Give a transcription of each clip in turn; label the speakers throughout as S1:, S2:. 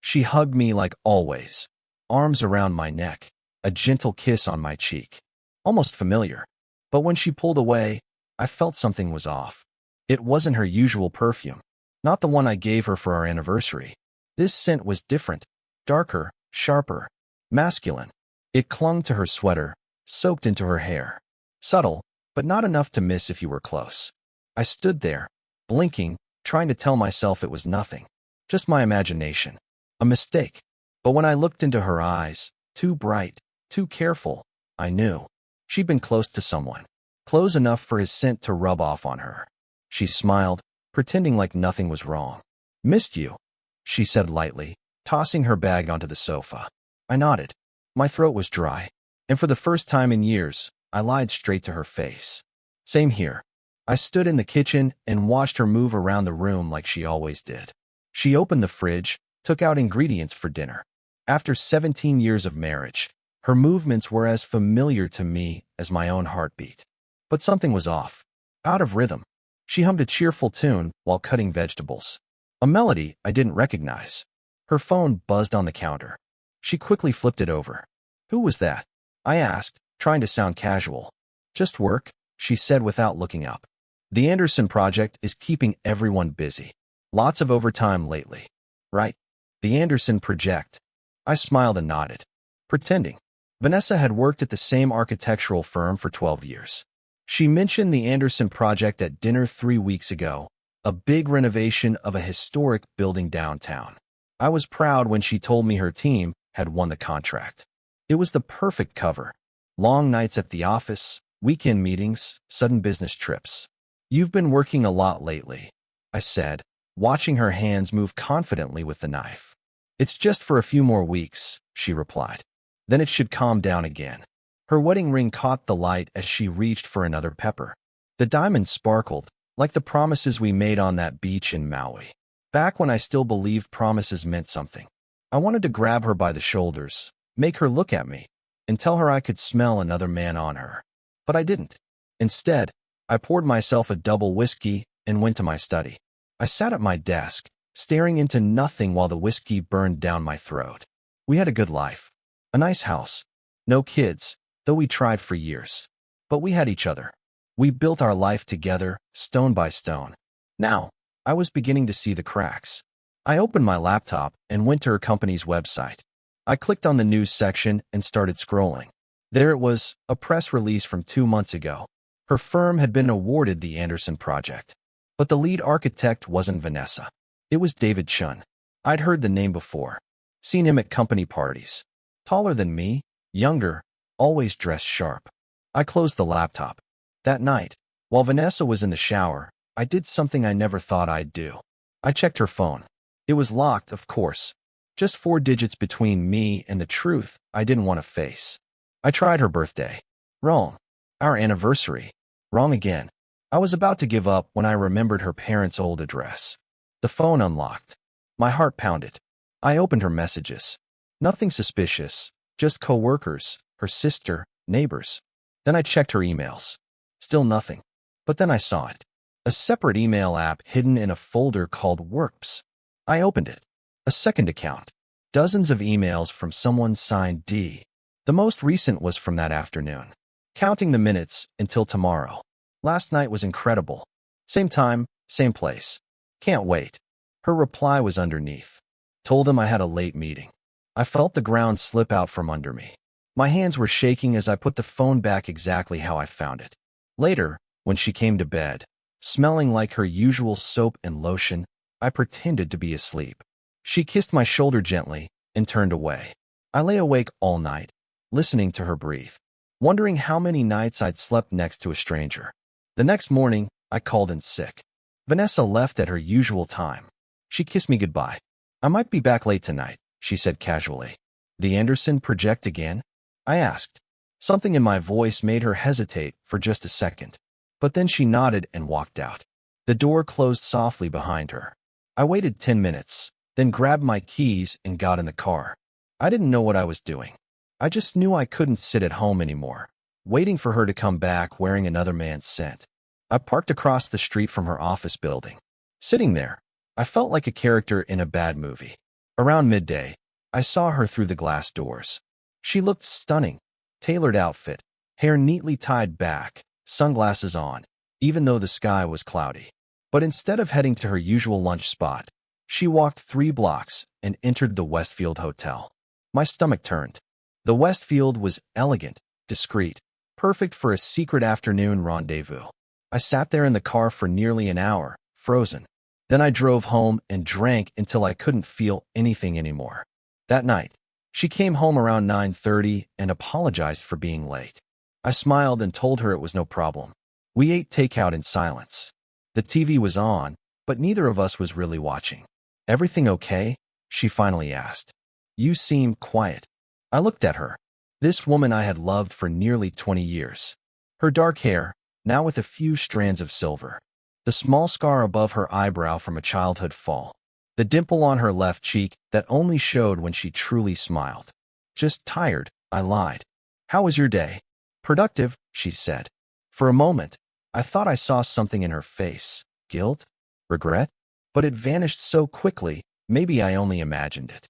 S1: She hugged me like always, arms around my neck, a gentle kiss on my cheek. Almost familiar. But when she pulled away, I felt something was off. It wasn't her usual perfume. Not the one I gave her for our anniversary. This scent was different, darker, sharper, masculine. It clung to her sweater, soaked into her hair. Subtle, but not enough to miss if you were close. I stood there, blinking, trying to tell myself it was nothing. Just my imagination. A mistake. But when I looked into her eyes, too bright, too careful, I knew. She'd been close to someone. Close enough for his scent to rub off on her. She smiled, pretending like nothing was wrong. "Missed you," she said lightly, tossing her bag onto the sofa. I nodded. My throat was dry, and for the first time in years, I lied straight to her face. Same here. I stood in the kitchen and watched her move around the room like she always did. She opened the fridge, took out ingredients for dinner. After 17 years of marriage, her movements were as familiar to me as my own heartbeat. But something was off. Out of rhythm. She hummed a cheerful tune while cutting vegetables. A melody I didn't recognize. Her phone buzzed on the counter. She quickly flipped it over. "Who was that?" I asked, trying to sound casual. "Just work," she said without looking up. "The Anderson project is keeping everyone busy. Lots of overtime lately." "Right. The Anderson project." I smiled and nodded. Pretending. Vanessa had worked at the same architectural firm for 12 years. She mentioned the Anderson project at dinner 3 weeks ago, a big renovation of a historic building downtown. I was proud when she told me her team had won the contract. It was the perfect cover. Long nights at the office, weekend meetings, sudden business trips. "You've been working a lot lately," I said, watching her hands move confidently with the knife. "It's just for a few more weeks," she replied. "Then it should calm down again." Her wedding ring caught the light as she reached for another pepper. The diamond sparkled, like the promises we made on that beach in Maui. Back when I still believed promises meant something. I wanted to grab her by the shoulders, make her look at me, and tell her I could smell another man on her. But I didn't. Instead, I poured myself a double whiskey and went to my study. I sat at my desk, staring into nothing while the whiskey burned down my throat. We had a good life. A nice house. No kids, though we tried for years. But we had each other. We built our life together, stone by stone. Now, I was beginning to see the cracks. I opened my laptop and went to her company's website. I clicked on the news section and started scrolling. There it was, a press release from 2 months ago. Her firm had been awarded the Anderson project. But the lead architect wasn't Vanessa. It was David Chun. I'd heard the name before. Seen him at company parties. Taller than me, younger, always dressed sharp. I closed the laptop. That night, while Vanessa was in the shower, I did something I never thought I'd do. I checked her phone. It was locked, of course. Just 4 digits between me and the truth I didn't want to face. I tried her birthday. Wrong. Our anniversary. Wrong again. I was about to give up when I remembered her parents' old address. The phone unlocked. My heart pounded. I opened her messages. Nothing suspicious, just coworkers, her sister, neighbors. Then I checked her emails. Still nothing. But then I saw it. A separate email app hidden in a folder called Works. I opened it. A second account. Dozens of emails from someone signed D. The most recent was from that afternoon. Counting the minutes until tomorrow. Last night was incredible. Same time, same place. Can't wait. Her reply was underneath. Told him I had a late meeting. I felt the ground slip out from under me. My hands were shaking as I put the phone back exactly how I found it. Later, when she came to bed, smelling like her usual soap and lotion, I pretended to be asleep. She kissed my shoulder gently and turned away. I lay awake all night, listening to her breathe, wondering how many nights I'd slept next to a stranger. The next morning, I called in sick. Vanessa left at her usual time. She kissed me goodbye. "I might be back late tonight," she said casually. "The Anderson project again?" I asked. Something in my voice made her hesitate for just a second. But then she nodded and walked out. The door closed softly behind her. I waited 10 minutes, then grabbed my keys and got in the car. I didn't know what I was doing. I just knew I couldn't sit at home anymore, waiting for her to come back wearing another man's scent. I parked across the street from her office building. Sitting there, I felt like a character in a bad movie. Around midday, I saw her through the glass doors. She looked stunning. Tailored outfit, hair neatly tied back, sunglasses on, even though the sky was cloudy. But instead of heading to her usual lunch spot, she walked 3 blocks and entered the Westfield Hotel. My stomach turned. The Westfield was elegant, discreet, perfect for a secret afternoon rendezvous. I sat there in the car for nearly an hour, frozen. Then I drove home and drank until I couldn't feel anything anymore. That night, she came home around 9:30 and apologized for being late. I smiled and told her it was no problem. We ate takeout in silence. The TV was on, but neither of us was really watching. "Everything okay?" she finally asked. "You seem quiet." I looked at her. This woman I had loved for nearly 20 years. Her dark hair, now with a few strands of silver. The small scar above her eyebrow from a childhood fall. The dimple on her left cheek that only showed when she truly smiled. "Just tired," I lied. "How was your day?" "Productive," she said. For a moment, I thought I saw something in her face. Guilt? Regret? But it vanished so quickly, maybe I only imagined it.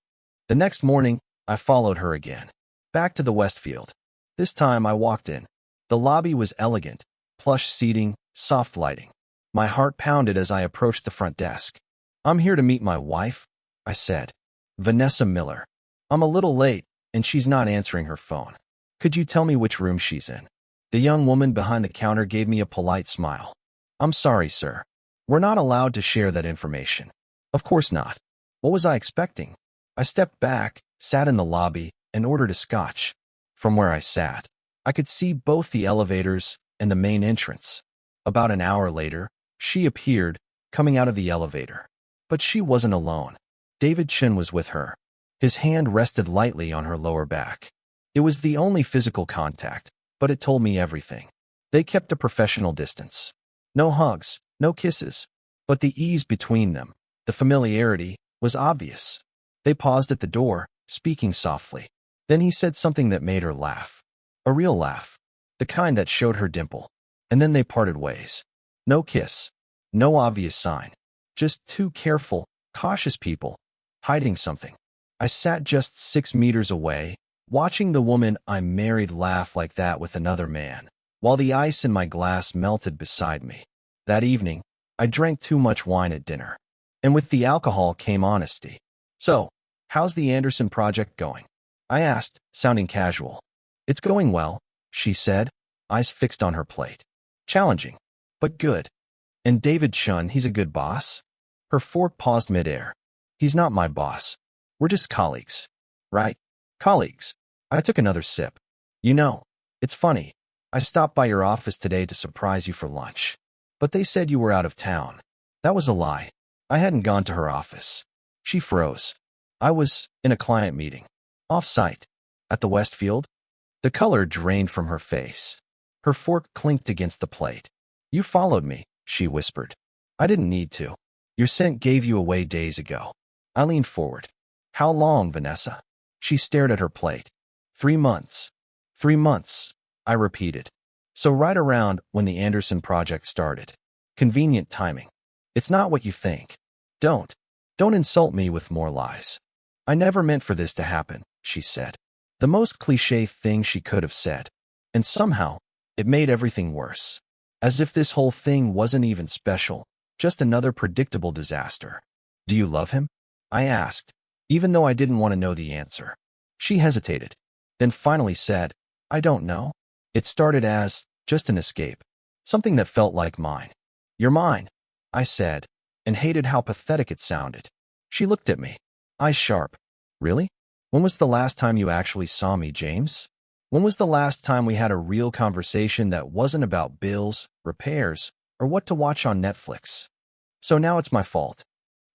S1: The next morning, I followed her again. Back to the Westfield. This time I walked in. The lobby was elegant, plush seating, soft lighting. My heart pounded as I approached the front desk. "I'm here to meet my wife," I said. "Vanessa Miller. I'm a little late, and she's not answering her phone. Could you tell me which room she's in?" The young woman behind the counter gave me a polite smile. "I'm sorry, sir. We're not allowed to share that information." Of course not. What was I expecting? I stepped back, sat in the lobby, and ordered a scotch. From where I sat, I could see both the elevators and the main entrance. About an hour later, she appeared, coming out of the elevator. But she wasn't alone. David Chin was with her. His hand rested lightly on her lower back. It was the only physical contact, but it told me everything. They kept a professional distance. No hugs, no kisses, but the ease between them, the familiarity, was obvious. They paused at the door, speaking softly. Then he said something that made her laugh. A real laugh. The kind that showed her dimple. And then they parted ways. No kiss. No obvious sign. Just 2 careful, cautious people, hiding something. I sat just 6 meters away, watching the woman I married laugh like that with another man, while the ice in my glass melted beside me. That evening, I drank too much wine at dinner. And with the alcohol came honesty. "So, how's the Anderson project going?" I asked, sounding casual. "It's going well," she said, eyes fixed on her plate. "Challenging, but good. And David Chun, he's a good boss?" Her fork paused midair. "He's not my boss. We're just colleagues." "Right. Colleagues." I took another sip. "You know, it's funny. I stopped by your office today to surprise you for lunch. But they said you were out of town." That was a lie. I hadn't gone to her office. She froze. "I was in a client meeting. Off-site. At the Westfield?" The color drained from her face. Her fork clinked against the plate. "You followed me," she whispered. "I didn't need to. Your scent gave you away days ago." I leaned forward. "How long, Vanessa?" She stared at her plate. 3 months. 3 months, I repeated. "So right around when the Anderson project started. Convenient timing. It's not what you think. Don't insult me with more lies." "I never meant for this to happen," she said. The most cliché thing she could have said. And somehow, it made everything worse. As if this whole thing wasn't even special, just another predictable disaster. "Do you love him?" I asked, even though I didn't want to know the answer. She hesitated, then finally said, "I don't know. It started as just an escape. Something that felt like mine." "You're mine," I said, and hated how pathetic it sounded. She looked at me, eyes sharp. "Really? When was the last time you actually saw me, James? When was the last time we had a real conversation that wasn't about bills, repairs, or what to watch on Netflix? So now it's my fault."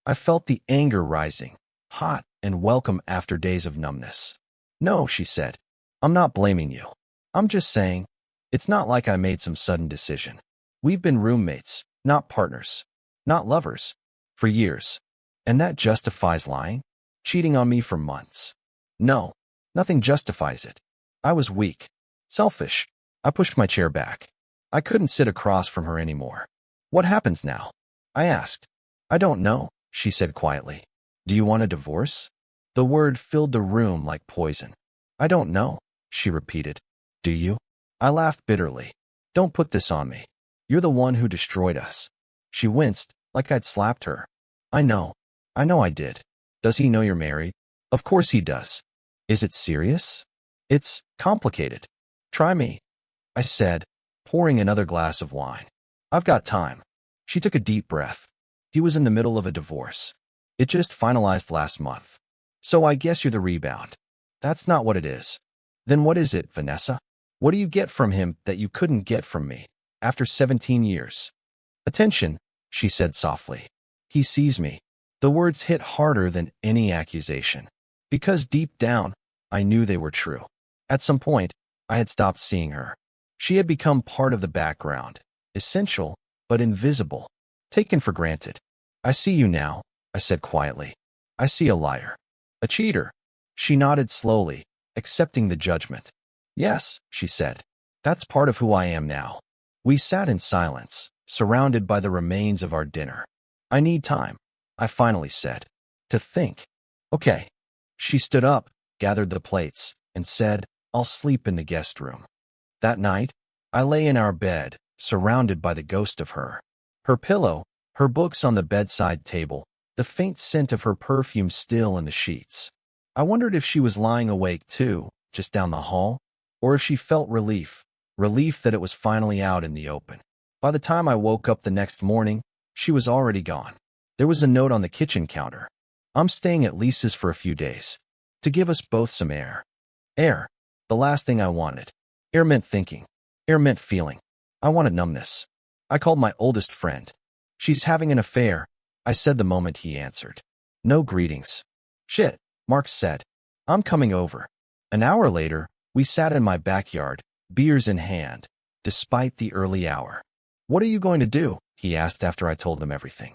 S1: I felt the anger rising, hot and welcome after days of numbness. "No," she said. "I'm not blaming you. I'm just saying, it's not like I made some sudden decision. We've been roommates, not partners, not lovers, for years. And that justifies lying? Cheating on me for months? No, nothing justifies it. I was weak, selfish." I pushed my chair back. I couldn't sit across from her anymore. "What happens now?" I asked. "I don't know," she said quietly. "Do you want a divorce?" The word filled the room like poison. I don't know, she repeated. Do you? I laughed bitterly. Don't put this on me. You're the one who destroyed us. She winced, like I'd slapped her. I know I did. Does he know you're married? Of course he does. Is it serious? It's complicated. Try me, I said, pouring another glass of wine. I've got time. She took a deep breath. He was in the middle of a divorce. It just finalized last month. So I guess you're the rebound. That's not what it is. Then what is it, Vanessa? What do you get from him that you couldn't get from me after 17 years? Attention, she said softly. He sees me. The words hit harder than any accusation. Because deep down, I knew they were true. At some point, I had stopped seeing her. She had become part of the background, essential, but invisible, taken for granted. I see you now, I said quietly. I see a liar. A cheater. She nodded slowly, accepting the judgment. Yes, she said. That's part of who I am now. We sat in silence, surrounded by the remains of our dinner. I need time, I finally said. To think. Okay. She stood up, gathered the plates, and said, I'll sleep in the guest room. That night, I lay in our bed, surrounded by the ghost of her. Her pillow, her books on the bedside table, the faint scent of her perfume still in the sheets. I wondered if she was lying awake too, just down the hall, or if she felt relief that it was finally out in the open. By the time I woke up the next morning, she was already gone. There was a note on the kitchen counter. I'm staying at Lisa's for a few days. To give us both some air. Air. The last thing I wanted. Air meant thinking. Air meant feeling. I wanted numbness. I called my oldest friend. She's having an affair, I said the moment he answered. No greetings. Shit, Mark said. I'm coming over. An hour later, we sat in my backyard, beers in hand, despite the early hour. What are you going to do? He asked after I told him everything.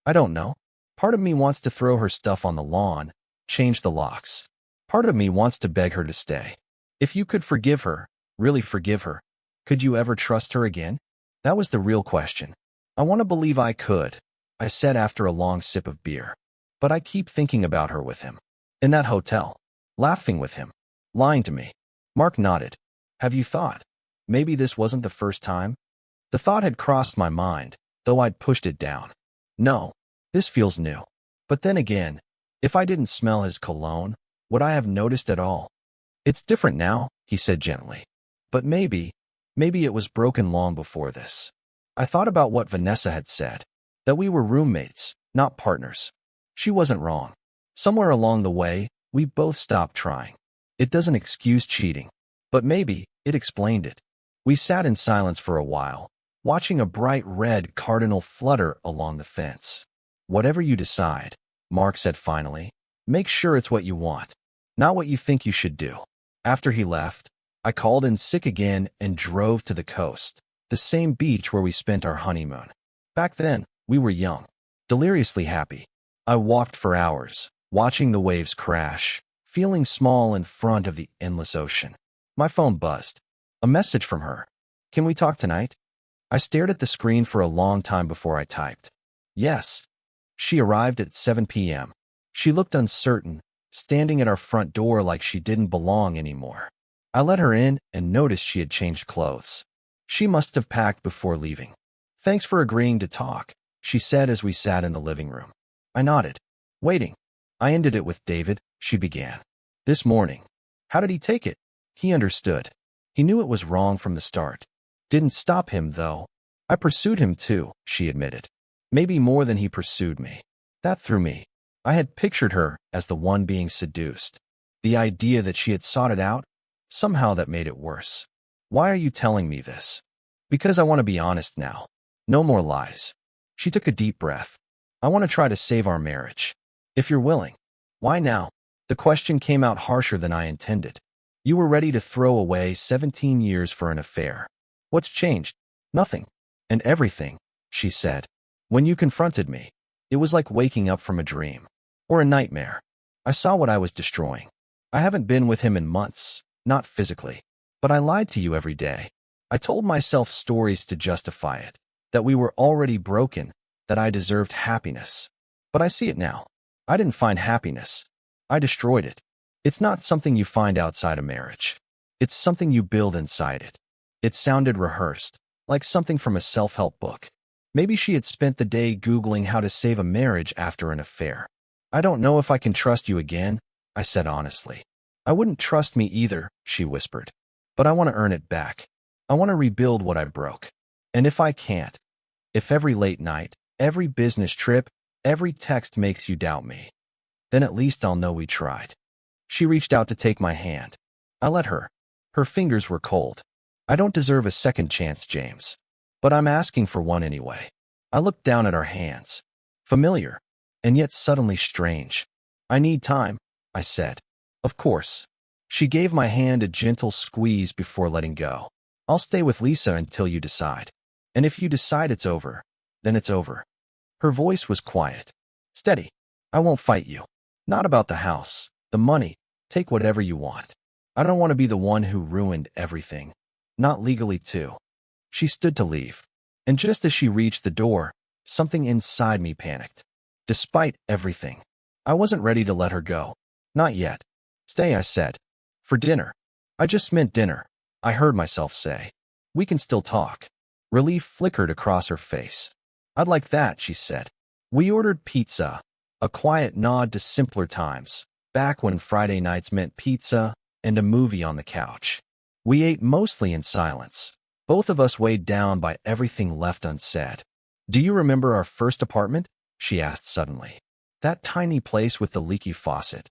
S1: I don't know. Part of me wants to throw her stuff on the lawn, change the locks. Part of me wants to beg her to stay. If you could forgive her, really forgive her, could you ever trust her again? That was the real question. I want to believe I could, I said after a long sip of beer. But I keep thinking about her with him. In that hotel. Laughing with him. Lying to me. Mark nodded. Have you thought? Maybe this wasn't the first time? The thought had crossed my mind, though I'd pushed it down. No, this feels new. But then again, if I didn't smell his cologne, would I have noticed at all? It's different now, he said gently. But maybe it was broken long before this. I thought about what Vanessa had said, that we were roommates, not partners. She wasn't wrong. Somewhere along the way, we both stopped trying. It doesn't excuse cheating, but maybe it explained it. We sat in silence for a while, watching a bright red cardinal flutter along the fence. Whatever you decide, Mark said finally, make sure it's what you want, not what you think you should do. After he left, I called in sick again and drove to the coast, the same beach where we spent our honeymoon. Back then, we were young, deliriously happy. I walked for hours, watching the waves crash, feeling small in front of the endless ocean. My phone buzzed. A message from her. Can we talk tonight? I stared at the screen for a long time before I typed. Yes. She arrived at 7 p.m. She looked uncertain, standing at our front door like she didn't belong anymore. I let her in and noticed she had changed clothes. She must have packed before leaving. Thanks for agreeing to talk, she said as we sat in the living room. I nodded. Waiting. I ended it with David, she began. This morning. How did he take it? He understood. He knew it was wrong from the start. Didn't stop him, though. I pursued him too, she admitted. Maybe more than he pursued me. That threw me. I had pictured her as the one being seduced. The idea that she had sought it out, somehow that made it worse. Why are you telling me this? Because I want to be honest now. No more lies. She took a deep breath. I want to try to save our marriage. If you're willing. Why now? The question came out harsher than I intended. You were ready to throw away 17 years for an affair. What's changed? Nothing. And everything, she said. When you confronted me, it was like waking up from a dream. Or a nightmare. I saw what I was destroying. I haven't been with him in months, not physically. But I lied to you every day. I told myself stories to justify it. That we were already broken, that I deserved happiness. But I see it now. I didn't find happiness. I destroyed it. It's not something you find outside a marriage. It's something you build inside it. It sounded rehearsed, like something from a self-help book. Maybe she had spent the day Googling how to save a marriage after an affair. I don't know if I can trust you again, I said honestly. I wouldn't trust me either, she whispered. But I want to earn it back. I want to rebuild what I broke. And if I can't, if every late night, every business trip, every text makes you doubt me, then at least I'll know we tried. She reached out to take my hand. I let her. Her fingers were cold. I don't deserve a second chance, James. But I'm asking for one anyway. I looked down at our hands. Familiar, and yet suddenly strange. I need time, I said. Of course. She gave my hand a gentle squeeze before letting go. I'll stay with Lisa until you decide. And if you decide it's over, then it's over. Her voice was quiet. Steady. I won't fight you. Not about the house, the money. Take whatever you want. I don't want to be the one who ruined everything. Not legally, too. She stood to leave. And just as she reached the door, something inside me panicked. Despite everything, I wasn't ready to let her go. Not yet. Stay, I said. For dinner. I just meant dinner, I heard myself say. We can still talk. Relief flickered across her face. I'd like that, she said. We ordered pizza, a quiet nod to simpler times, back when Friday nights meant pizza and a movie on the couch. We ate mostly in silence, both of us weighed down by everything left unsaid. Do you remember our first apartment? She asked suddenly. That tiny place with the leaky faucet.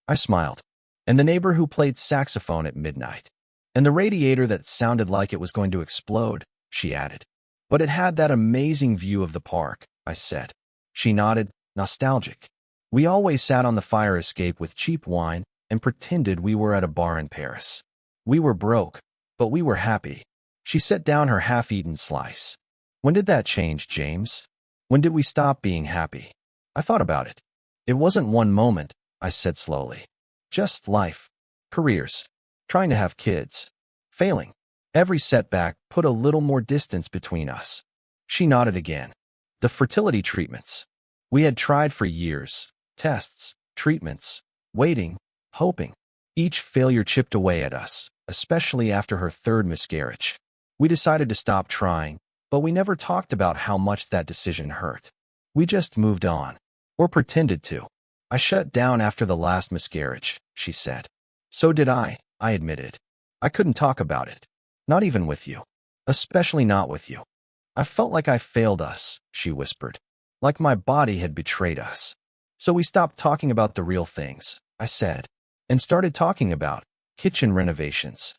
S1: I smiled. And the neighbor who played saxophone at midnight. And the radiator that sounded like it was going to explode, she added. But it had that amazing view of the park, I said. She nodded, nostalgic. We always sat on the fire escape with cheap wine and pretended we were at a bar in Paris. We were broke, but we were happy. She set down her half-eaten slice. When did that change, James? When did we stop being happy? I thought about it. It wasn't one moment, I said slowly. Just life. Careers. Trying to have kids. Failing. Every setback put a little more distance between us. She nodded again. The fertility treatments. We had tried for years. Tests, treatments, waiting, hoping. Each failure chipped away at us, especially after her third miscarriage. We decided to stop trying, but we never talked about how much that decision hurt. We just moved on. Or pretended to. I shut down after the last miscarriage, she said. So did I admitted. I couldn't talk about it. Not even with you. Especially not with you. I felt like I failed us, she whispered. Like my body had betrayed us. So we stopped talking about the real things, I said, and started talking about kitchen renovations.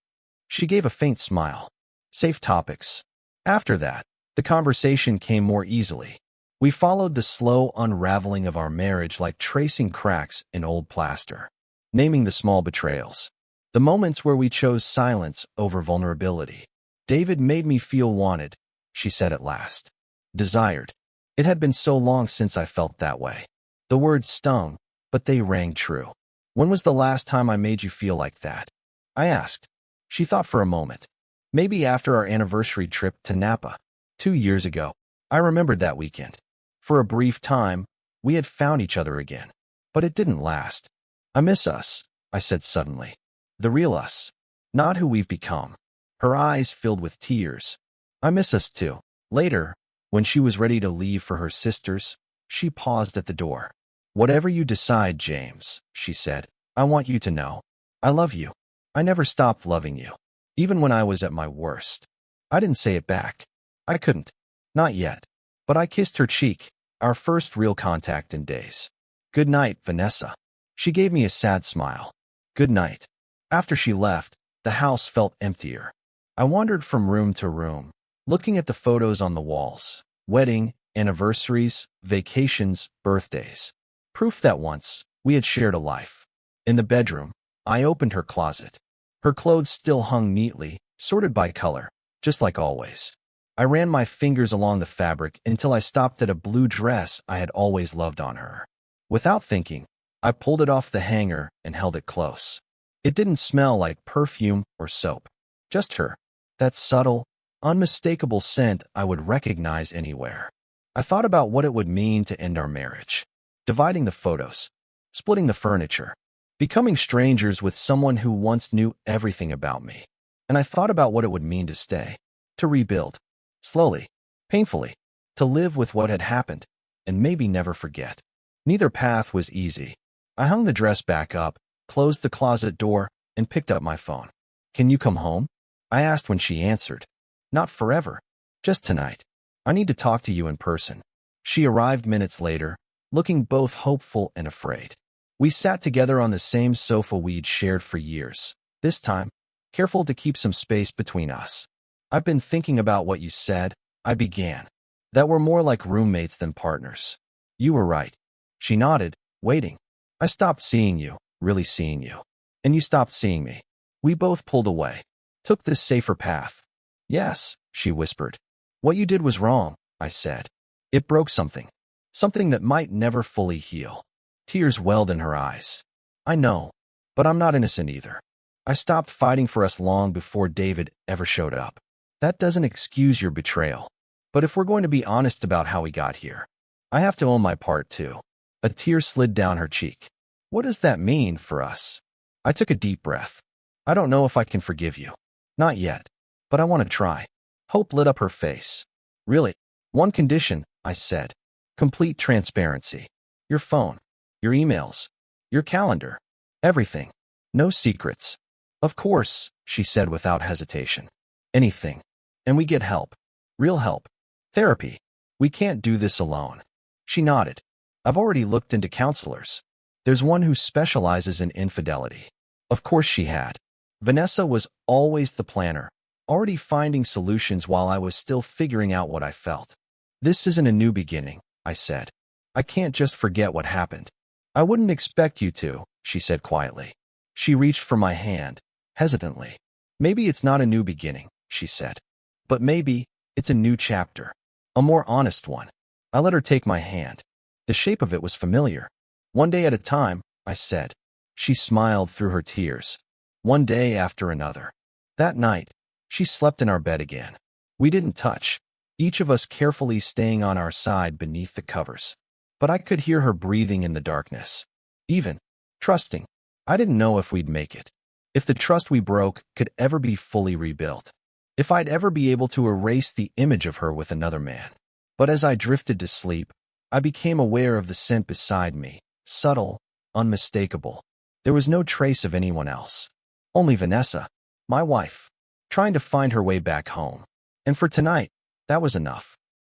S1: She gave a faint smile. Safe topics. After that, the conversation came more easily. We followed the slow unraveling of our marriage like tracing cracks in old plaster, naming the small betrayals, the moments where we chose silence over vulnerability. David made me feel wanted, she said at last. Desired. It had been so long since I felt that way. The words stung, but they rang true. When was the last time I made you feel like that? I asked. She thought for a moment. Maybe after our anniversary trip to Napa, 2 years ago. I remembered that weekend. For a brief time, we had found each other again. But it didn't last. I miss us, I said suddenly. The real us. Not who we've become. Her eyes filled with tears. I miss us too. Later, when she was ready to leave for her sisters, she paused at the door. Whatever you decide, James, she said, I want you to know. I love you. I never stopped loving you. Even when I was at my worst. I didn't say it back. I couldn't. Not yet. But I kissed her cheek, our first real contact in days. Good night, Vanessa. She gave me a sad smile. Good night. After she left, the house felt emptier. I wandered from room to room, looking at the photos on the walls. Wedding, anniversaries, vacations, birthdays. Proof that once, we had shared a life. In the bedroom, I opened her closet. Her clothes still hung neatly, sorted by color, just like always. I ran my fingers along the fabric until I stopped at a blue dress I had always loved on her. Without thinking, I pulled it off the hanger and held it close. It didn't smell like perfume or soap. Just her. That subtle, unmistakable scent I would recognize anywhere. I thought about what it would mean to end our marriage. Dividing the photos. Splitting the furniture. Becoming strangers with someone who once knew everything about me. And I thought about what it would mean to stay, to rebuild, slowly, painfully, to live with what had happened, and maybe never forget. Neither path was easy. I hung the dress back up, closed the closet door, and picked up my phone. "Can you come home?" I asked when she answered. "Not forever. Just tonight. I need to talk to you in person." She arrived minutes later, looking both hopeful and afraid. We sat together on the same sofa we'd shared for years. This time, careful to keep some space between us. "I've been thinking about what you said," I began. "That we're more like roommates than partners." "You were right." She nodded, waiting. "I stopped seeing you, really seeing you. And you stopped seeing me." We both pulled away, took this safer path. "Yes," she whispered. "What you did was wrong," I said. "It broke something. Something that might never fully heal." Tears welled in her eyes. "I know, but I'm not innocent either. I stopped fighting for us long before David ever showed up. That doesn't excuse your betrayal. But if we're going to be honest about how we got here, I have to own my part too." A tear slid down her cheek. "What does that mean for us?" I took a deep breath. "I don't know if I can forgive you. Not yet. But I want to try." Hope lit up her face. "Really? One condition," I said. "Complete transparency. Your phone, your emails, your calendar, everything. No secrets." "Of course," she said without hesitation. "Anything. And we get help. Real help. Therapy. We can't do this alone." She nodded. "I've already looked into counselors. There's one who specializes in infidelity." Of course she had. Vanessa was always the planner, already finding solutions while I was still figuring out what I felt. "This isn't a new beginning," I said. "I can't just forget what happened." "I wouldn't expect you to," she said quietly. She reached for my hand, hesitantly. "Maybe it's not a new beginning," she said. "But maybe it's a new chapter. A more honest one." I let her take my hand. The shape of it was familiar. "One day at a time," I said. She smiled through her tears. "One day after another." That night, she slept in our bed again. We didn't touch, each of us carefully staying on our side beneath the covers. But I could hear her breathing in the darkness. Even, trusting. I didn't know if we'd make it. If the trust we broke could ever be fully rebuilt. If I'd ever be able to erase the image of her with another man. But as I drifted to sleep, I became aware of the scent beside me, subtle, unmistakable. There was no trace of anyone else. Only Vanessa, my wife, trying to find her way back home. And for tonight, that was enough.